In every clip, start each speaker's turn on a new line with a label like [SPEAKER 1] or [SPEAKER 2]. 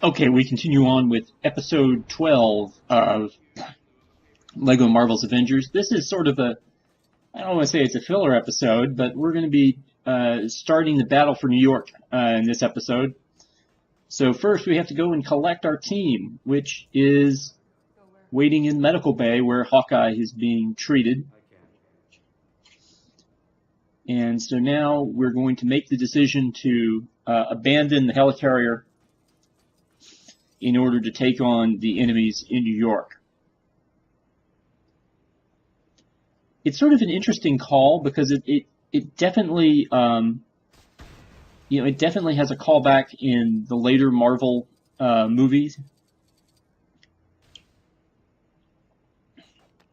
[SPEAKER 1] Okay, we continue on with episode 12 of Lego Marvel's Avengers. This is sort of I don't want to say it's a filler episode, but we're going to be starting the battle for New York in this episode. So first we have to go and collect our team, which is waiting in medical bay where Hawkeye is being treated. And so now we're going to make the decision to abandon the helicarrier in order to take on the enemies in New York. It's sort of an interesting call because it definitely it definitely has a callback in the later Marvel movies,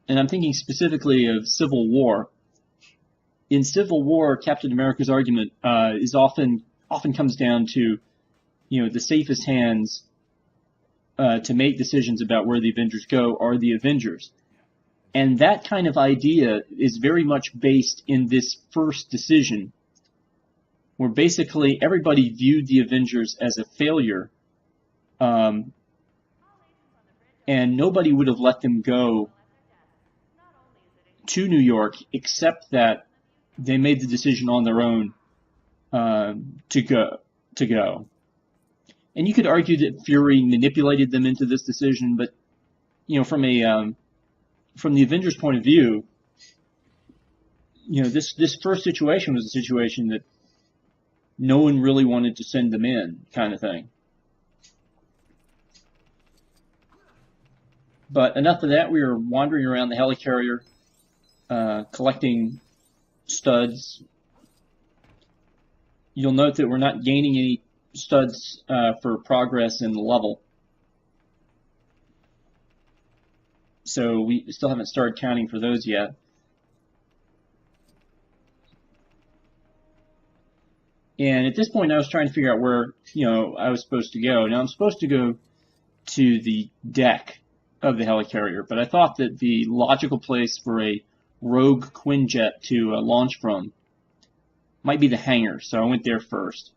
[SPEAKER 1] and I'm thinking specifically of Civil War. In Civil War, Captain America's argument is often comes down to the safest hands to make decisions about where the Avengers go are the Avengers. And that kind of idea is very much based in this first decision, where basically everybody viewed the Avengers as a failure, and nobody would have let them go to New York except that they made the decision on their own to go. And you could argue that Fury manipulated them into this decision, but from the Avengers' point of view, this first situation was a situation that no one really wanted to send them in, kind of thing. But enough of that. We were wandering around the helicarrier, collecting studs. You'll note that we're not gaining any studs for progress in the level. So we still haven't started counting for those yet. And at this point I was trying to figure out where I was supposed to go. Now I'm supposed to go to the deck of the helicarrier, but I thought that the logical place for a rogue Quinjet to launch from might be the hangar, so I went there first.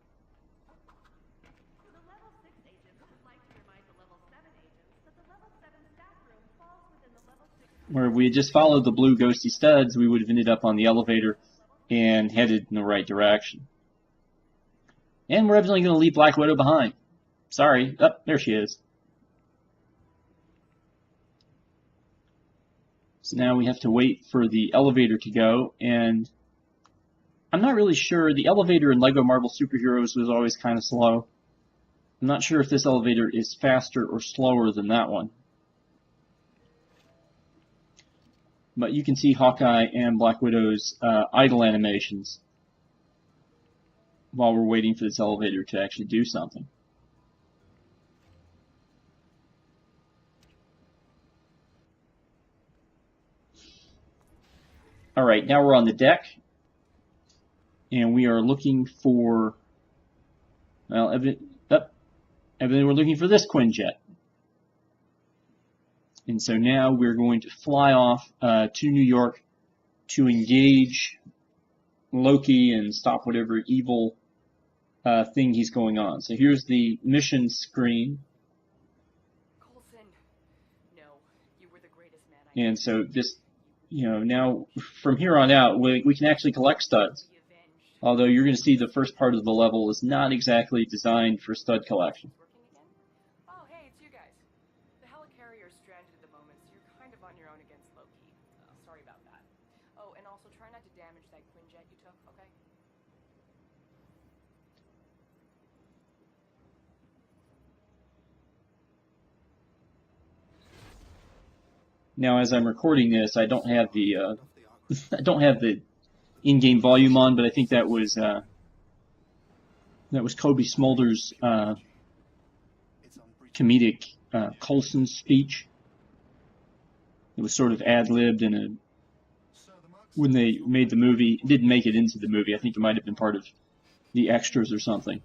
[SPEAKER 1] Where if we had just followed the blue ghosty studs, we would have ended up on the elevator and headed in the right direction. And we're evidently going to leave Black Widow behind. Sorry. Oh, there she is. So now we have to wait for the elevator to go, and I'm not really sure. The elevator in Lego Marvel Superheroes was always kind of slow. I'm not sure if this elevator is faster or slower than that one. But you can see Hawkeye and Black Widow's idle animations while we're waiting for this elevator to actually do something. Alright, now we're on the deck, and we are looking for, well, evidently we're looking for this Quinjet. And so now we're going to fly off to New York to engage Loki and stop whatever evil thing he's going on. So here's the mission screen.
[SPEAKER 2] Coulson, no, you were the greatest man
[SPEAKER 1] And so this, now from here on out, we can actually collect studs. Although you're going to see the first part of the level is not exactly designed for stud collection.
[SPEAKER 2] Oh, hey, it's you guys. The helicarrier is stranded at the moment, so you're kind of on your own against Loki. Sorry about that. Oh, and also try not to damage that Quinjet you took, okay?
[SPEAKER 1] Now, as I'm recording this, I don't have the in-game volume on, but I think that was Kobe Smolder's comedic Coulson speech. It was sort of ad-libbed when they made the movie. It didn't make it into the movie. I think it might have been part of the extras or something.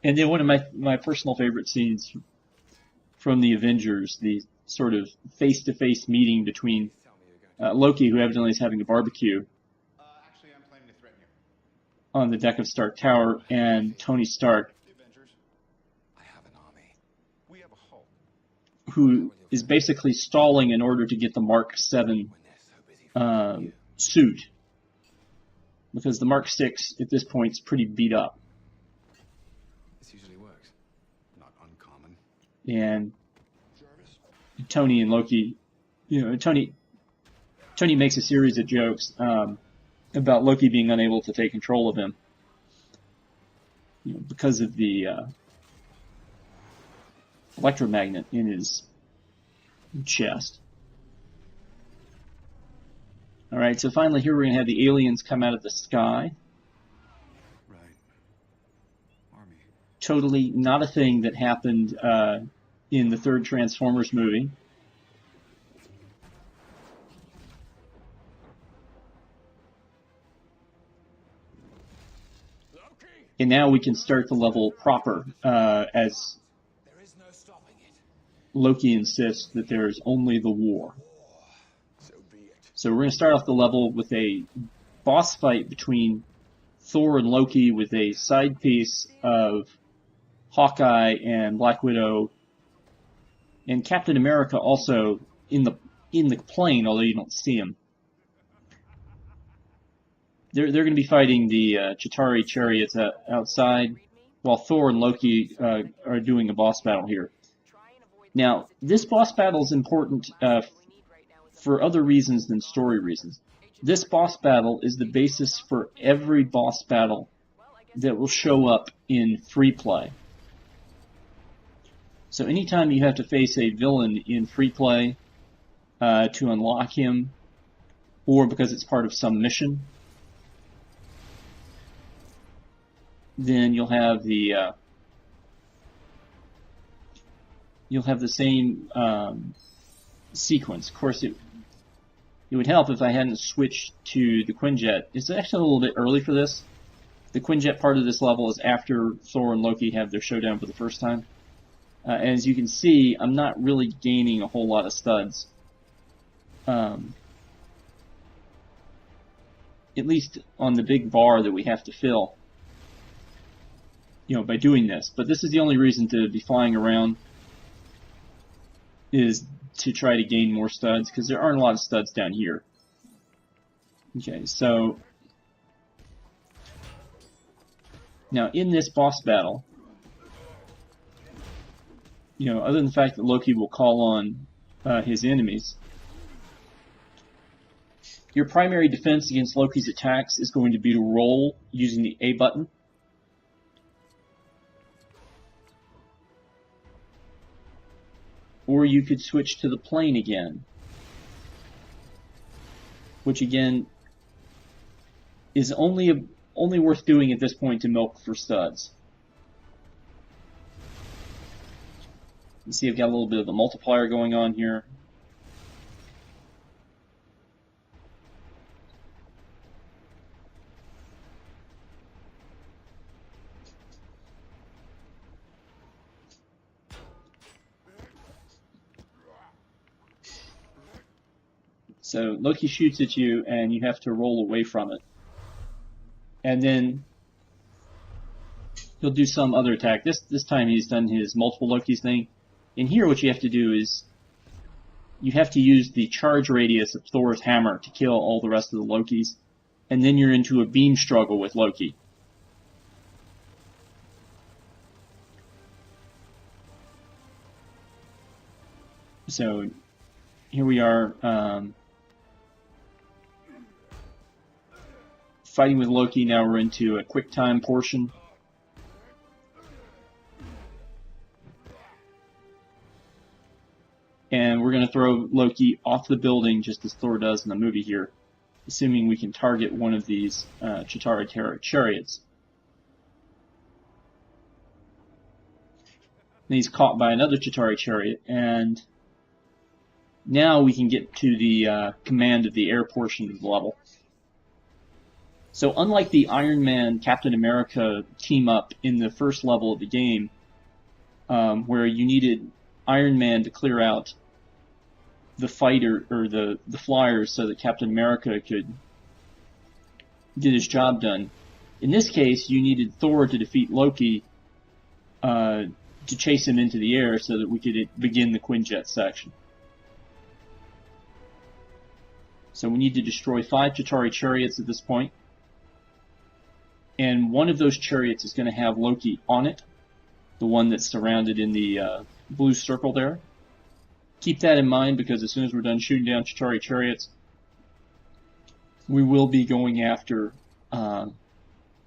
[SPEAKER 1] And then one of my personal favorite scenes from the Avengers, the sort of face-to-face meeting between Loki, who evidently is having a barbecue,
[SPEAKER 3] Actually, I'm planning to threaten you.
[SPEAKER 1] on the deck of Stark Tower, and Tony Stark,
[SPEAKER 3] The Avengers. I have an army. We have a Hulk.
[SPEAKER 1] who is basically stalling in order to get the Mark 7
[SPEAKER 3] When they're so busy fighting you.
[SPEAKER 1] suit, because the Mark 6 at this point is pretty beat up.
[SPEAKER 3] This usually works. Not uncommon.
[SPEAKER 1] And
[SPEAKER 3] Jarvis.
[SPEAKER 1] Tony and Loki, Tony makes a series of jokes about Loki being unable to take control of him, because of the electromagnet in his chest. All right, so finally here we're going to have the aliens come out of the sky.
[SPEAKER 3] Right. Army.
[SPEAKER 1] Totally not a thing that happened in the third Transformers movie.
[SPEAKER 3] Loki!
[SPEAKER 1] And now we can start the level proper, as
[SPEAKER 3] There is no stopping it.
[SPEAKER 1] Loki insists that there is only the war.
[SPEAKER 3] So be it.
[SPEAKER 1] So we're going to start off the level with a boss fight between Thor and Loki, with a side piece of Hawkeye and Black Widow, and Captain America also in the plane, although you don't see him. They're going to be fighting the Chitauri chariots outside, while Thor and Loki are doing a boss battle here. Now, this boss battle is important for other reasons than story reasons. This boss battle is the basis for every boss battle that will show up in free play. So anytime you have to face a villain in free play to unlock him, or because it's part of some mission, then you'll have the same sequence. Of course, it would help if I hadn't switched to the Quinjet. It's actually a little bit early for this. The Quinjet part of this level is after Thor and Loki have their showdown for the first time. As you can see, I'm not really gaining a whole lot of studs. At least on the big bar that we have to fill, by doing this. But this is the only reason to be flying around, is to try to gain more studs, because there aren't a lot of studs down here. Okay, so now in this boss battle, other than the fact that Loki will call on his enemies, your primary defense against Loki's attacks is going to be to roll using the A button. Or you could switch to the plane again, which again is only worth doing at this point to milk for studs. You see I've got a little bit of a multiplier going on here. So Loki shoots at you, and you have to roll away from it. And then he'll do some other attack. This time he's done his multiple Lokis thing. And here what you have to do is you have to use the charge radius of Thor's hammer to kill all the rest of the Lokis. And then you're into a beam struggle with Loki. So here we are, fighting with Loki. Now we're into a quick time portion. And we're going to throw Loki off the building just as Thor does in the movie here, assuming we can target one of these Chitauri chariots. And he's caught by another Chitauri chariot, and now we can get to the command of the air portion of the level. So unlike the Iron Man Captain America team up in the first level of the game, where you needed Iron Man to clear out the fighter or the flyers so that Captain America could get his job done, In this case, you needed Thor to defeat Loki to chase him into the air so that we could begin the Quinjet section. So we need to destroy 5 Chitauri chariots at this point. And one of those chariots is going to have Loki on it, the one that's surrounded in the blue circle there. Keep that in mind, because as soon as we're done shooting down Chitauri chariots, we will be going after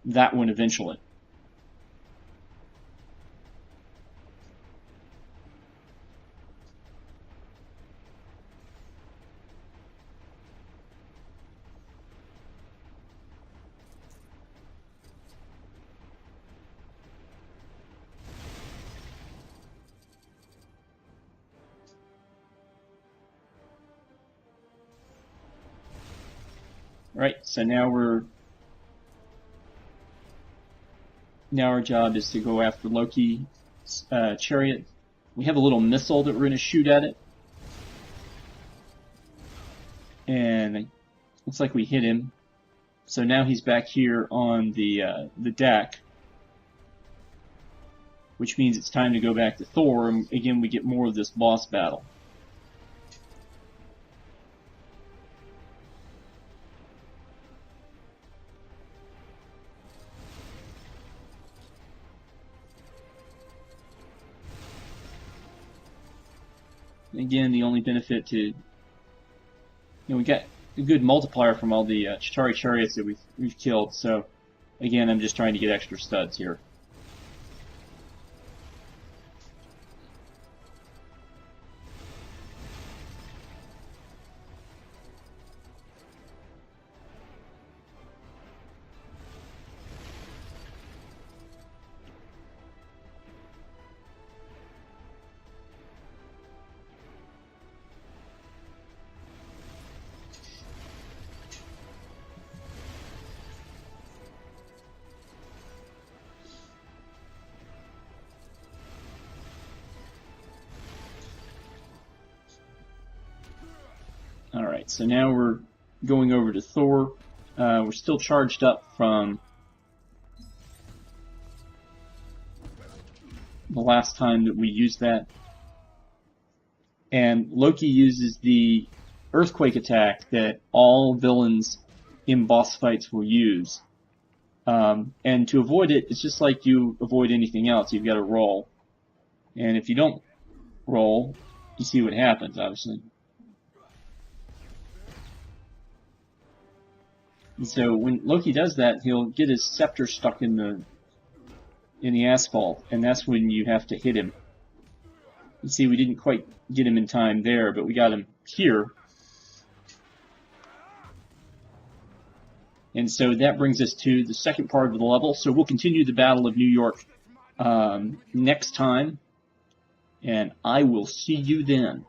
[SPEAKER 1] that one eventually. Right, so now our job is to go after Loki's chariot. We have a little missile that we're going to shoot at it. And it looks like we hit him. So now he's back here on the deck, which means it's time to go back to Thor, and again we get more of this boss battle. Again, the only benefit to, we got a good multiplier from all the Chitauri chariots that we've killed. So, again, I'm just trying to get extra studs here. Alright, so now we're going over to Thor. We're still charged up from the last time that we used that. And Loki uses the earthquake attack that all villains in boss fights will use. And to avoid it, it's just like you avoid anything else. You've got to roll. And if you don't roll, you see what happens, obviously. And so when Loki does that, he'll get his scepter stuck in the asphalt, and that's when you have to hit him. You see, we didn't quite get him in time there, but we got him here. And so that brings us to the second part of the level. So we'll continue the Battle of New York next time, and I will see you then.